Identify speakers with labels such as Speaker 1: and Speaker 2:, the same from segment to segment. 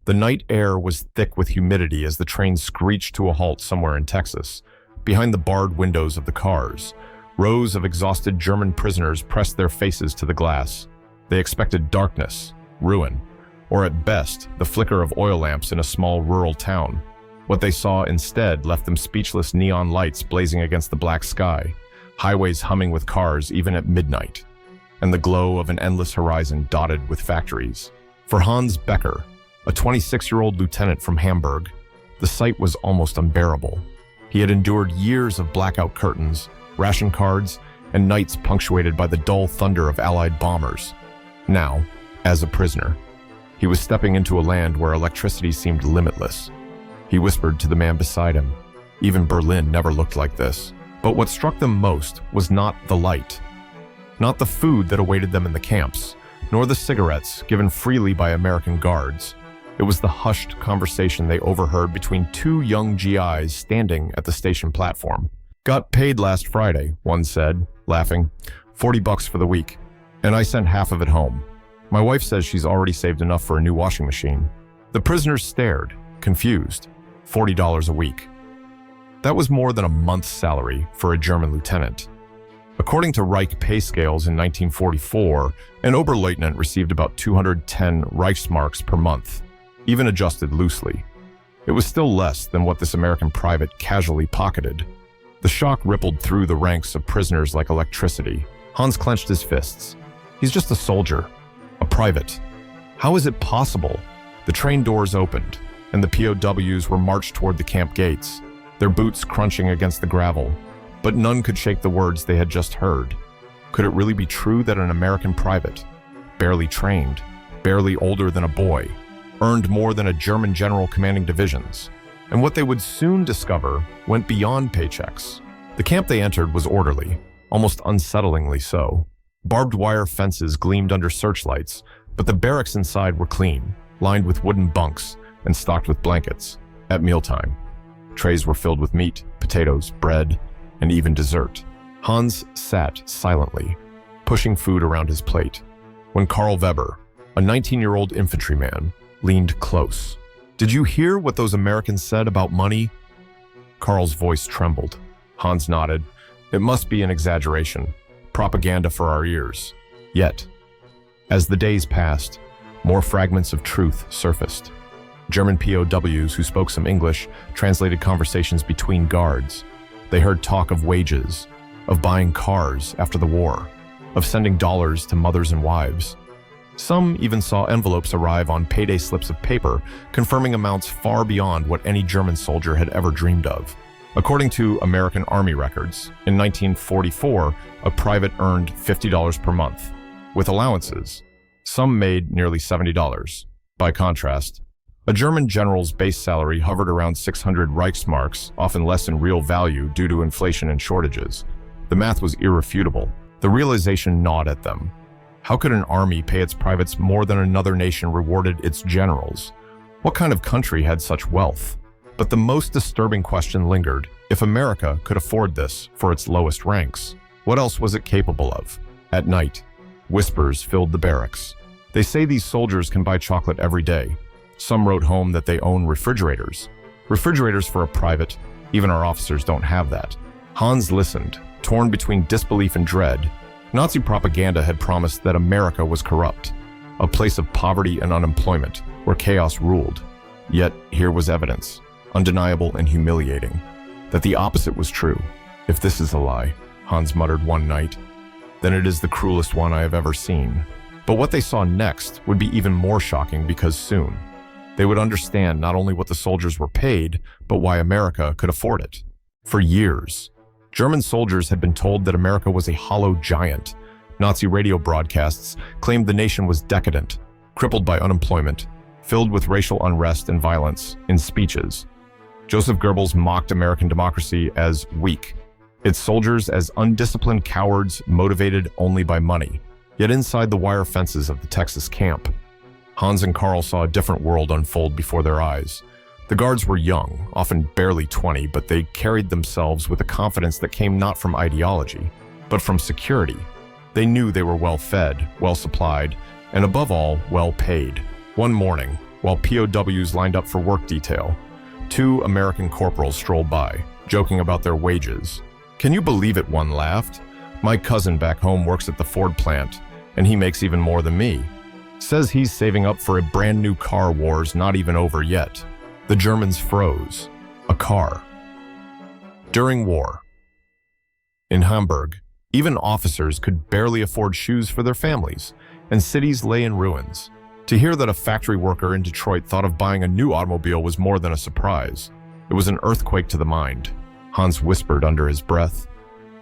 Speaker 1: The night air was thick with humidity as the train screeched to a halt somewhere in Texas. Behind the barred windows of the cars, rows of exhausted German prisoners pressed their faces to the glass. They expected darkness, ruin, or at best, the flicker of oil lamps in a small rural town. What they saw instead left them speechless. Neon lights blazing against the black sky, highways humming with cars even at midnight, and the glow of an endless horizon dotted with factories. For Hans Becker, a 26-year-old lieutenant from Hamburg, the sight was almost unbearable. He had endured years of blackout curtains, ration cards, and nights punctuated by the dull thunder of Allied bombers. Now, as a prisoner, he was stepping into a land where electricity seemed limitless. He whispered to the man beside him, "Even Berlin never looked like this." But what struck them most was not the light, not the food that awaited them in the camps, nor the cigarettes given freely by American guards. It was the hushed conversation they overheard between two young GIs standing at the station platform. "Got paid last Friday," one said, laughing. $40 for the week, and I sent half of it home. My wife says she's already saved enough for a new washing machine." The prisoners stared, confused. $40 a week. That was more than a month's salary for a German lieutenant. According to Reich pay scales in 1944, an Oberleutnant received about 210 Reichsmarks per month, even adjusted loosely. It was still less than what this American private casually pocketed. The shock rippled through the ranks of prisoners like electricity. Hans clenched his fists. He's just a soldier, a private. How is it possible? The train doors opened, and the POWs were marched toward the camp gates, their boots crunching against the gravel. But none could shake the words they had just heard. Could it really be true that an American private, barely trained, barely older than a boy, earned more than a German general commanding divisions? And what they would soon discover went beyond paychecks. The camp they entered was orderly, almost unsettlingly so. Barbed wire fences gleamed under searchlights, but the barracks inside were clean, lined with wooden bunks and stocked with blankets. At mealtime, trays were filled with meat, potatoes, bread, and even dessert. Hans sat silently, pushing food around his plate, when Karl Weber, a 19-year-old infantryman, leaned close. "Did you hear what those Americans said about money?" Karl's voice trembled. Hans nodded. "It must be an exaggeration. Propaganda for our ears." Yet, as the days passed, more fragments of truth surfaced. German POWs who spoke some English translated conversations between guards. They heard talk of wages, of buying cars after the war, of sending dollars to mothers and wives. Some even saw envelopes arrive on payday slips of paper, confirming amounts far beyond what any German soldier had ever dreamed of. According to American Army records, in 1944, a private earned $50 per month. With allowances, some made nearly $70. By contrast, a German general's base salary hovered around 600 Reichsmarks, often less in real value due to inflation and shortages. The math was irrefutable. The realization gnawed at them. How could an army pay its privates more than another nation rewarded its generals? What kind of country had such wealth? But the most disturbing question lingered. If America could afford this for its lowest ranks, what else was it capable of? At night, whispers filled the barracks. They say these soldiers can buy chocolate every day. Some wrote home that they own refrigerators. Refrigerators for a private, even our officers don't have that. Hans listened, torn between disbelief and dread. Nazi propaganda had promised that America was corrupt, a place of poverty and unemployment, where chaos ruled. Yet here was evidence, undeniable and humiliating, that the opposite was true. "If this is a lie," Hans muttered one night, "then it is the cruelest one I have ever seen." But what they saw next would be even more shocking, because soon they would understand not only what the soldiers were paid, but why America could afford it. For years, German soldiers had been told that America was a hollow giant. Nazi radio broadcasts claimed the nation was decadent, crippled by unemployment, filled with racial unrest and violence. In speeches, Joseph Goebbels mocked American democracy as weak, its soldiers as undisciplined cowards motivated only by money. Yet inside the wire fences of the Texas camp, Hans and Karl saw a different world unfold before their eyes. The guards were young, often barely 20, but they carried themselves with a confidence that came not from ideology, but from security. They knew they were well fed, well supplied, and above all, well paid. One morning, while POWs lined up for work detail. 2 American corporals strolled by, joking about their wages. "Can you believe it?" one laughed. "My cousin back home works at the Ford plant, and he makes even more than me. Says he's saving up for a brand new car war's not even over yet." The Germans froze. A car. During war. In Hamburg, even officers could barely afford shoes for their families, and cities lay in ruins. To hear that a factory worker in Detroit thought of buying a new automobile was more than a surprise. It was an earthquake to the mind. Hans whispered under his breath.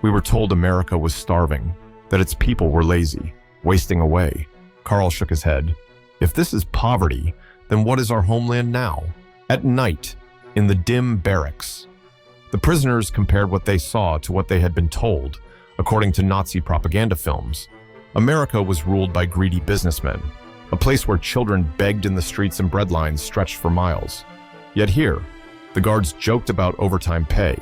Speaker 1: "We were told America was starving, that its people were lazy, wasting away." Karl shook his head. "If this is poverty, then what is our homeland now?" At night, in the dim barracks, the prisoners compared what they saw to what they had been told. According to Nazi propaganda films, America was ruled by greedy businessmen, a place where children begged in the streets and bread lines stretched for miles. Yet here, the guards joked about overtime pay,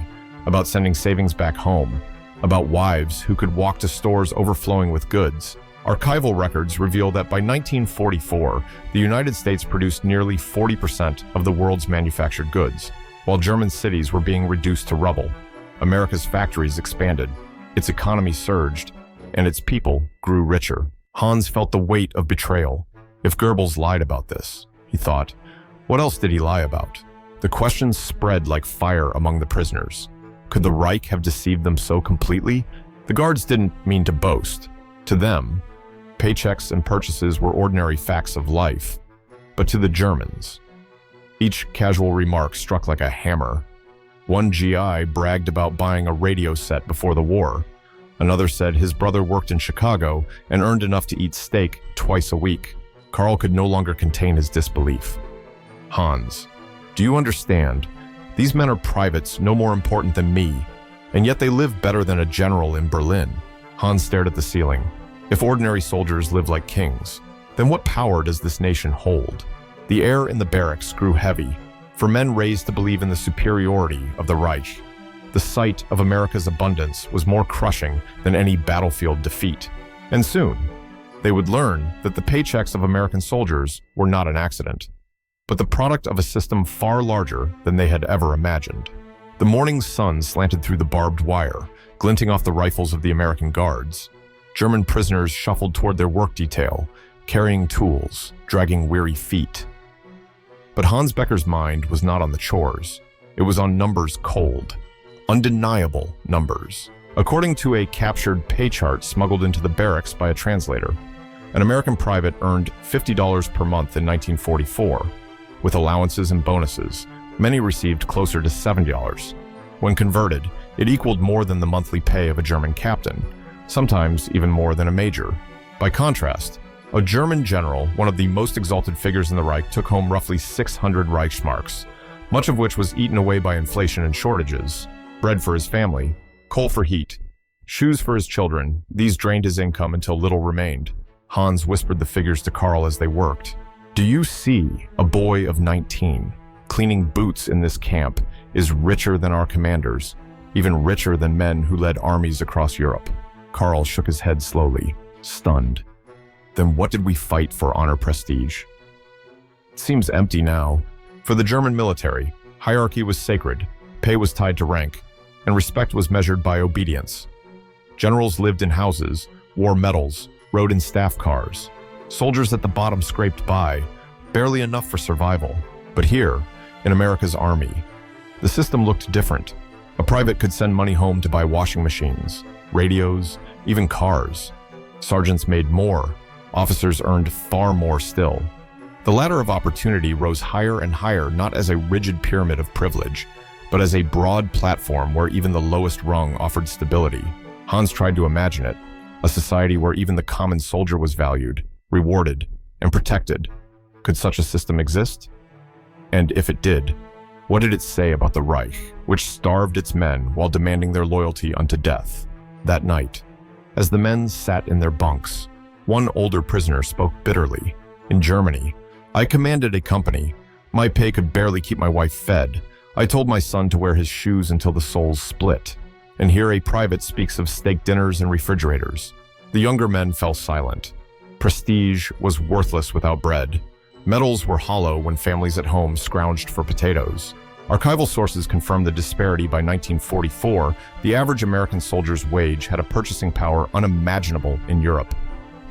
Speaker 1: about sending savings back home, about wives who could walk to stores overflowing with goods. Archival records reveal that by 1944, the United States produced nearly 40% of the world's manufactured goods, while German cities were being reduced to rubble. America's factories expanded, its economy surged, and its people grew richer. Hans felt the weight of betrayal. If Goebbels lied about this, he thought, what else did he lie about? The questions spread like fire among the prisoners. Could the Reich have deceived them so completely? The guards didn't mean to boast. To them, paychecks and purchases were ordinary facts of life. But to the Germans, each casual remark struck like a hammer. One GI bragged about buying a radio set before the war. Another said his brother worked in Chicago and earned enough to eat steak twice a week. Karl could no longer contain his disbelief. "Hans, do you understand? These men are privates no more important than me, and yet they live better than a general in Berlin." Hans stared at the ceiling. If ordinary soldiers live like kings, then what power does this nation hold? The air in the barracks grew heavy, for men raised to believe in the superiority of the Reich. The sight of America's abundance was more crushing than any battlefield defeat. And soon, they would learn that the paychecks of American soldiers were not an accident, but the product of a system far larger than they had ever imagined. The morning sun slanted through the barbed wire, glinting off the rifles of the American guards. German prisoners shuffled toward their work detail, carrying tools, dragging weary feet. But Hans Becker's mind was not on the chores. It was on numbers cold. Undeniable numbers. According to a captured pay chart smuggled into the barracks by a translator, an American private earned $50 per month in 1944. With allowances and bonuses, many received closer to $70. When converted, it equaled more than the monthly pay of a German captain, sometimes even more than a major. By contrast, a German general, one of the most exalted figures in the Reich, took home roughly 600 Reichsmarks, much of which was eaten away by inflation and shortages. Bread for his family, coal for heat, shoes for his children, these drained his income until little remained. Hans whispered the figures to Karl as they worked. "Do you see a boy of 19 cleaning boots in this camp is richer than our commanders, even richer than men who led armies across Europe?" Karl shook his head slowly, stunned. Then what did we fight for honor prestige? It seems empty now. For the German military, hierarchy was sacred, pay was tied to rank, and respect was measured by obedience. Generals lived in houses, wore medals, rode in staff cars. Soldiers at the bottom scraped by, barely enough for survival. But here, in America's army, the system looked different. A private could send money home to buy washing machines, radios, even cars. Sergeants made more. Officers earned far more still. The ladder of opportunity rose higher and higher, not as a rigid pyramid of privilege, but as a broad platform where even the lowest rung offered stability. Hans tried to imagine it, a society where even the common soldier was valued, rewarded, and protected. Could such a system exist? And if it did, what did it say about the Reich, which starved its men while demanding their loyalty unto death? That night, as the men sat in their bunks, one older prisoner spoke bitterly. "In Germany, I commanded a company. My pay could barely keep my wife fed. I told my son to wear his shoes until the soles split." And here a private speaks of steak dinners and refrigerators. The younger men fell silent. Prestige was worthless without bread. Medals were hollow when families at home scrounged for potatoes. Archival sources confirm the disparity. By 1944, the average American soldier's wage had a purchasing power unimaginable in Europe.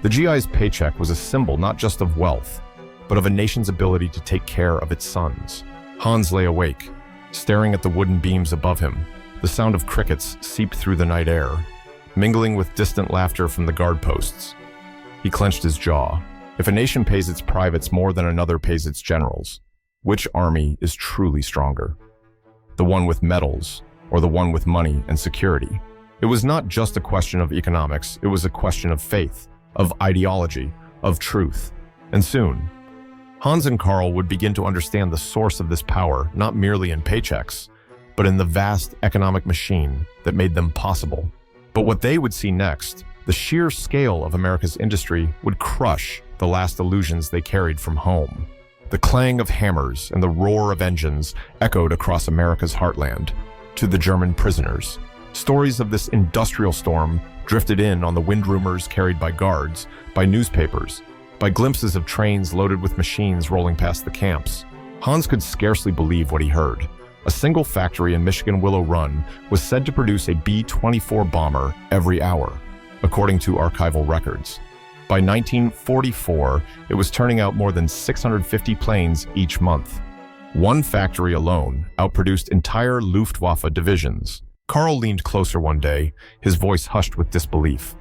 Speaker 1: The GI's paycheck was a symbol not just of wealth, but of a nation's ability to take care of its sons. Hans lay awake, staring at the wooden beams above him. The sound of crickets seeped through the night air, mingling with distant laughter from the guard posts. He clenched his jaw. If a nation pays its privates more than another pays its generals, which army is truly stronger? The one with medals, or the one with money and security? It was not just a question of economics, it was a question of faith, of ideology, of truth. And soon, Hans and Karl would begin to understand the source of this power, not merely in paychecks, but in the vast economic machine that made them possible. But what they would see next, the sheer scale of America's industry, would crush the last illusions they carried from home. The clang of hammers and the roar of engines echoed across America's heartland. To the German prisoners, stories of this industrial storm drifted in on the wind rumors carried by guards, by newspapers, by glimpses of trains loaded with machines rolling past the camps. Hans could scarcely believe what he heard. A single factory in Michigan Willow Run was said to produce a B-24 bomber every hour, according to archival records. By 1944, it was turning out more than 650 planes each month. One factory alone outproduced entire Luftwaffe divisions. Karl leaned closer one day, his voice hushed with disbelief.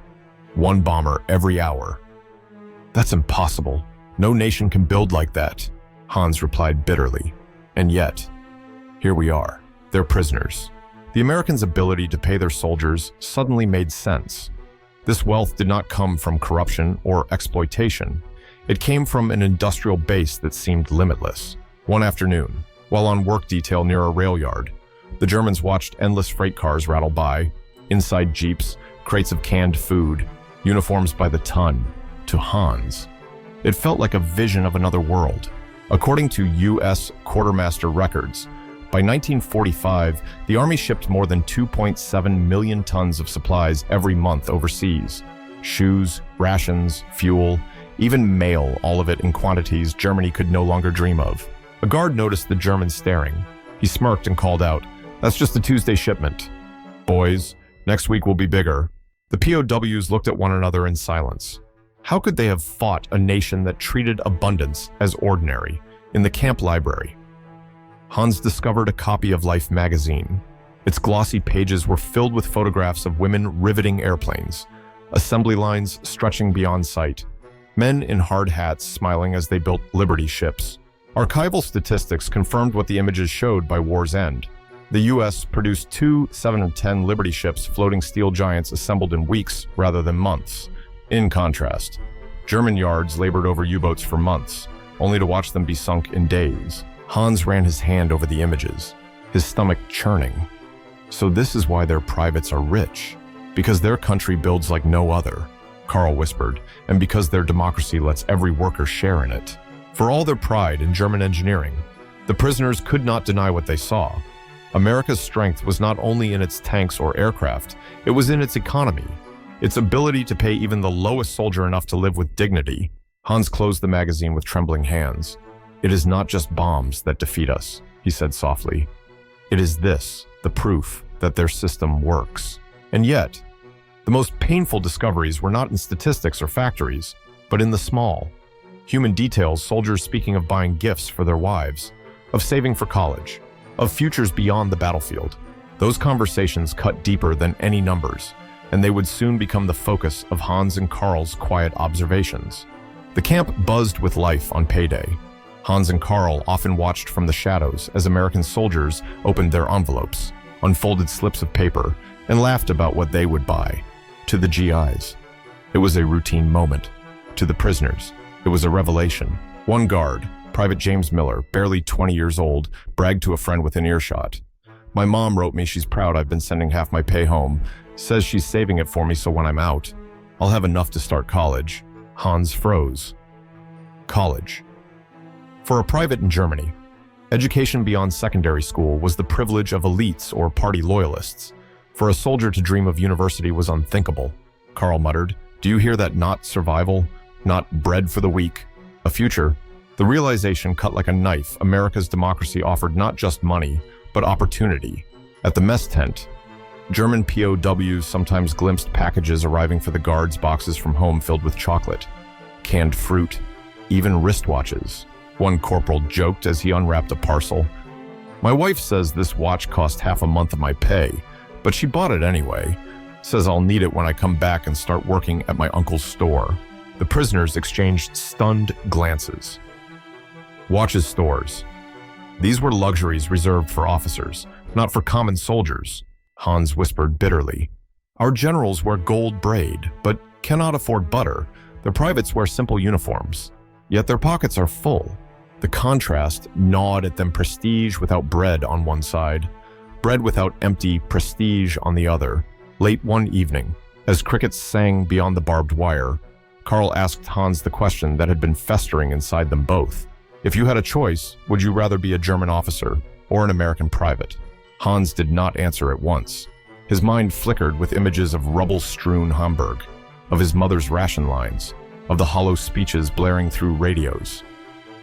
Speaker 1: One bomber every hour. That's impossible. No nation can build like that, Hans replied bitterly. And yet, here we are. They're prisoners. The Americans' ability to pay their soldiers suddenly made sense. This wealth did not come from corruption or exploitation. It came from an industrial base that seemed limitless. One afternoon, while on work detail near a rail yard, the Germans watched endless freight cars rattle by, inside jeeps, crates of canned food, uniforms by the ton. To Hans, it felt like a vision of another world. According to U.S. quartermaster records, by 1945, the Army shipped more than 2.7 million tons of supplies every month overseas. Shoes, rations, fuel, even mail, all of it in quantities Germany could no longer dream of. A guard noticed the Germans staring. He smirked and called out, "That's just a Tuesday shipment. Boys, next week will be bigger." The POWs looked at one another in silence. How could they have fought a nation that treated abundance as ordinary? In the camp library, Hans discovered a copy of Life magazine. Its glossy pages were filled with photographs of women riveting airplanes, assembly lines stretching beyond sight, men in hard hats smiling as they built Liberty ships. Archival statistics confirmed what the images showed by war's end. The U.S. produced 2 7-10 Liberty ships, floating steel giants assembled in weeks rather than months. In contrast, German yards labored over U-boats for months, only to watch them be sunk in days. Hans ran his hand over the images, his stomach churning. So this is why their privates are rich. Because their country builds like no other, Karl whispered, and because their democracy lets every worker share in it. For all their pride in German engineering, the prisoners could not deny what they saw. America's strength was not only in its tanks or aircraft, it was in its economy, its ability to pay even the lowest soldier enough to live with dignity. Hans closed the magazine with trembling hands. "It is not just bombs that defeat us," he said softly. "It is this, the proof that their system works." And yet, the most painful discoveries were not in statistics or factories, but in the small, human details. Soldiers speaking of buying gifts for their wives, of saving for college, of futures beyond the battlefield. Those conversations cut deeper than any numbers, and they would soon become the focus of Hans and Karl's quiet observations. The camp buzzed with life on payday. Hans and Karl often watched from the shadows as American soldiers opened their envelopes, unfolded slips of paper, and laughed about what they would buy. To the GIs, it was a routine moment. To the prisoners, it was a revelation. One guard, Private James Miller, barely 20 years old, bragged to a friend within earshot. "My mom wrote me she's proud I've been sending half my pay home, says she's saving it for me so when I'm out, I'll have enough to start college." Hans froze. College. For a private in Germany, education beyond secondary school was the privilege of elites or party loyalists. For a soldier to dream of university was unthinkable. Karl muttered, "Do you hear that? Not survival, not bread for the weak, a future, The realization cut like a knife. America's democracy offered not just money, but opportunity. At the mess tent, German POWs sometimes glimpsed packages arriving for the guards, boxes from home filled with chocolate, canned fruit, even wristwatches. One corporal joked as he unwrapped a parcel. "My wife says this watch cost half a month of my pay, but she bought it anyway. Says I'll need it when I come back and start working at my uncle's store." The prisoners exchanged stunned glances. Watches stores. These were luxuries reserved for officers, not for common soldiers. Hans whispered bitterly. "Our generals wear gold braid, but cannot afford butter. Their privates wear simple uniforms, yet their pockets are full." The contrast gnawed at them. Prestige without bread on one side, bread without empty prestige on the other. Late one evening, as crickets sang beyond the barbed wire, Karl asked Hans the question that had been festering inside them both. If you had a choice, would you rather be a German officer or an American private? Hans did not answer at once. His mind flickered with images of rubble-strewn Hamburg, of his mother's ration lines, of the hollow speeches blaring through radios.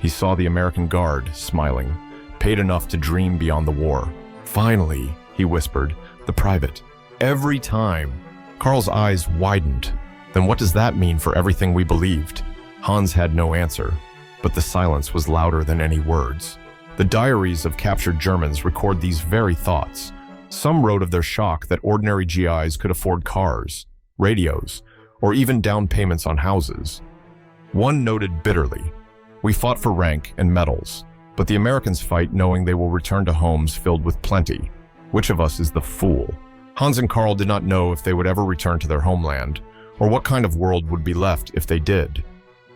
Speaker 1: He saw the American guard, smiling, paid enough to dream beyond the war. "Finally," he whispered, "the private." Every time. Karl's eyes widened. Then what does that mean for everything we believed? Hans had no answer, but the silence was louder than any words. The diaries of captured Germans record these very thoughts. Some wrote of their shock that ordinary GIs could afford cars, radios, or even down payments on houses. One noted bitterly, "We fought for rank and medals, but the Americans fight knowing they will return to homes filled with plenty. Which of us is the fool?" Hans and Karl did not know if they would ever return to their homeland, or what kind of world would be left if they did.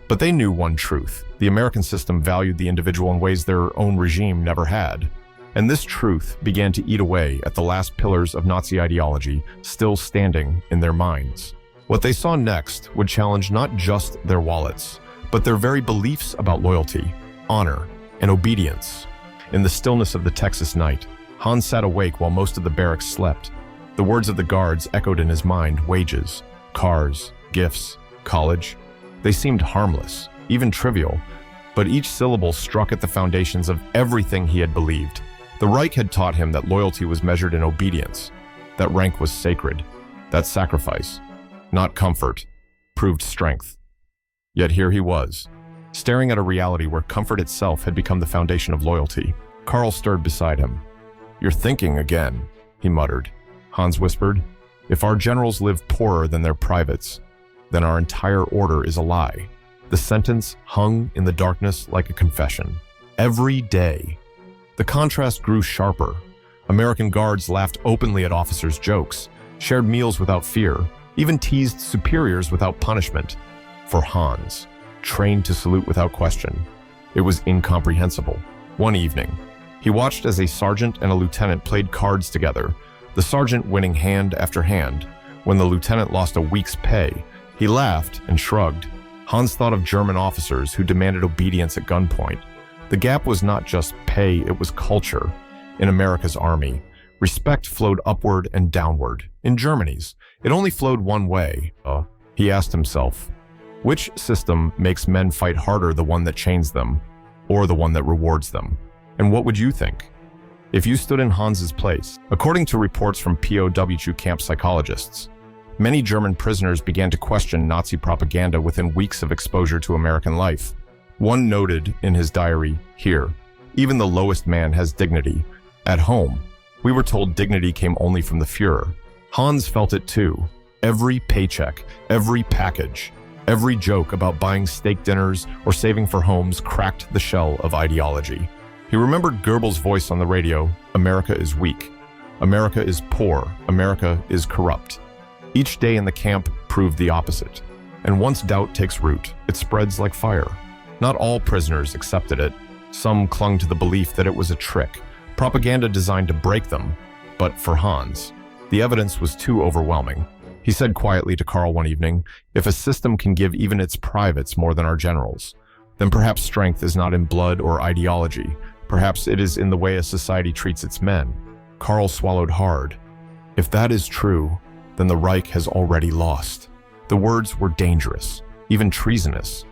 Speaker 1: But they knew one truth: the American system valued the individual in ways their own regime never had. And this truth began to eat away at the last pillars of Nazi ideology still standing in their minds. What they saw next would challenge not just their wallets, but their very beliefs about loyalty, honor, and obedience. In the stillness of the Texas night, Hans sat awake while most of the barracks slept. The words of the guards echoed in his mind: wages, cars, gifts, college. They seemed harmless, even trivial, but each syllable struck at the foundations of everything he had believed. The Reich had taught him that loyalty was measured in obedience, that rank was sacred, that sacrifice, not comfort, proved strength. Yet here he was, staring at a reality where comfort itself had become the foundation of loyalty. Karl stirred beside him. "You're thinking again," he muttered. Hans whispered, "If our generals live poorer than their privates, then our entire order is a lie." The sentence hung in the darkness like a confession. Every day. The contrast grew sharper. American guards laughed openly at officers' jokes, shared meals without fear, even teased superiors without punishment. For Hans, trained to salute without question, it was incomprehensible. One evening, he watched as a sergeant and a lieutenant played cards together, the sergeant winning hand after hand. When the lieutenant lost a week's pay, he laughed and shrugged. Hans thought of German officers who demanded obedience at gunpoint. The gap was not just pay, it was culture. In America's army, respect flowed upward and downward. In Germany's, it only flowed one way. He asked himself, which system makes men fight harder, the one that chains them, or the one that rewards them? And what would you think if you stood in Hans's place? According to reports from POW camp psychologists, many German prisoners began to question Nazi propaganda within weeks of exposure to American life. One noted in his diary, "Here, even the lowest man has dignity. At home, we were told dignity came only from the Führer." Hans felt it too. Every paycheck, every package, every joke about buying steak dinners or saving for homes cracked the shell of ideology. He remembered Goebbels' voice on the radio: "America is weak. America is poor. America is corrupt." Each day in the camp proved the opposite. And once doubt takes root, it spreads like fire. Not all prisoners accepted it. Some clung to the belief that it was a trick, propaganda designed to break them. But for Hans, the evidence was too overwhelming. He said quietly to Karl one evening, "If a system can give even its privates more than our generals, then perhaps strength is not in blood or ideology. Perhaps it is in the way a society treats its men." Karl swallowed hard. If that is true, then the Reich has already lost. The words were dangerous, even treasonous.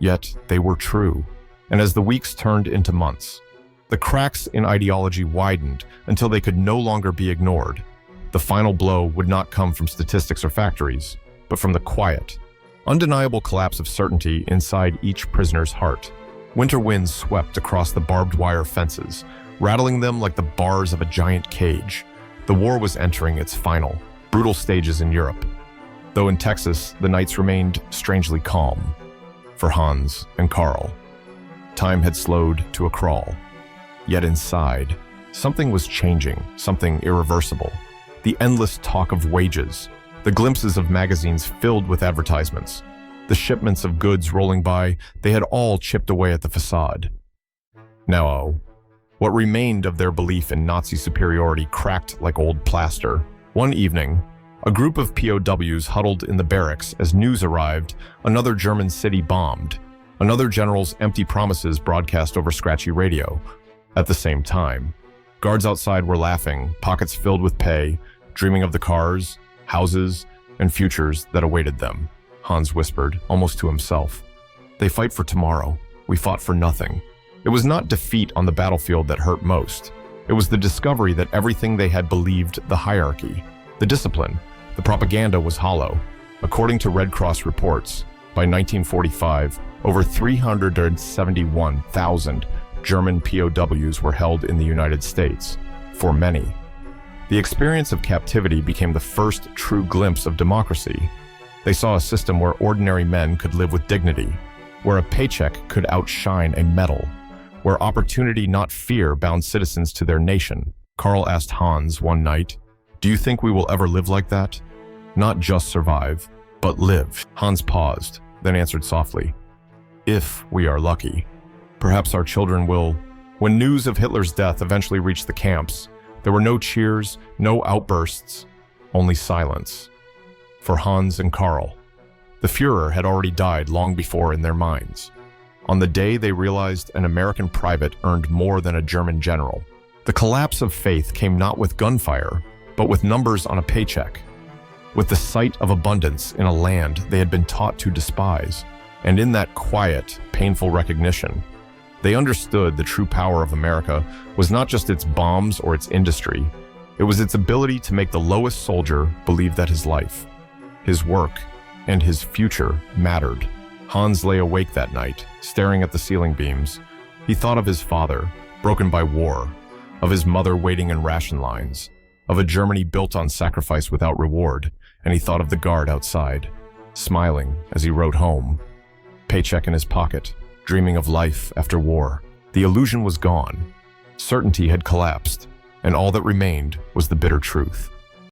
Speaker 1: Yet they were true. And as the weeks turned into months, the cracks in ideology widened until they could no longer be ignored. The final blow would not come from statistics or factories, but from the quiet, undeniable collapse of certainty inside each prisoner's heart. Winter winds swept across the barbed wire fences, rattling them like the bars of a giant cage. The war was entering its final, brutal stages in Europe. Though in Texas, the nights remained strangely calm for Hans and Karl. Time had slowed to a crawl. Yet inside, something was changing, something irreversible. The endless talk of wages, the glimpses of magazines filled with advertisements, the shipments of goods rolling by, they had all chipped away at the facade. Now, what remained of their belief in Nazi superiority cracked like old plaster. One evening, a group of POWs huddled in the barracks as news arrived, another German city bombed, another general's empty promises broadcast over scratchy radio. At the same time, guards outside were laughing, pockets filled with pay, dreaming of the cars, houses, and futures that awaited them. Hans whispered, almost to himself. They fight for tomorrow. We fought for nothing. It was not defeat on the battlefield that hurt most. It was the discovery that everything they had believed, the hierarchy, the discipline, the propaganda was hollow. According to Red Cross reports, by 1945, over 371,000 German POWs were held in the United States. For many, the experience of captivity became the first true glimpse of democracy. They saw a system where ordinary men could live with dignity, where a paycheck could outshine a medal, where opportunity, not fear, bound citizens to their nation. Karl asked Hans one night, "Do you think we will ever live like that? Not just survive, but live." Hans paused, then answered softly, "If we are lucky. Perhaps our children will." When news of Hitler's death eventually reached the camps, there were no cheers, no outbursts, only silence. For Hans and Karl, the Führer had already died long before in their minds. On the day they realized an American private earned more than a German general. The collapse of faith came not with gunfire, but with numbers on a paycheck, with the sight of abundance in a land they had been taught to despise. And in that quiet, painful recognition, they understood the true power of America was not just its bombs or its industry, it was its ability to make the lowest soldier believe that his life, his work, and his future mattered. Hans lay awake that night, staring at the ceiling beams. He thought of his father, broken by war, of his mother waiting in ration lines, of a Germany built on sacrifice without reward, and he thought of the guard outside, smiling as he rode home, paycheck in his pocket, dreaming of life after war. The illusion was gone. Certainty had collapsed, and all that remained was the bitter truth.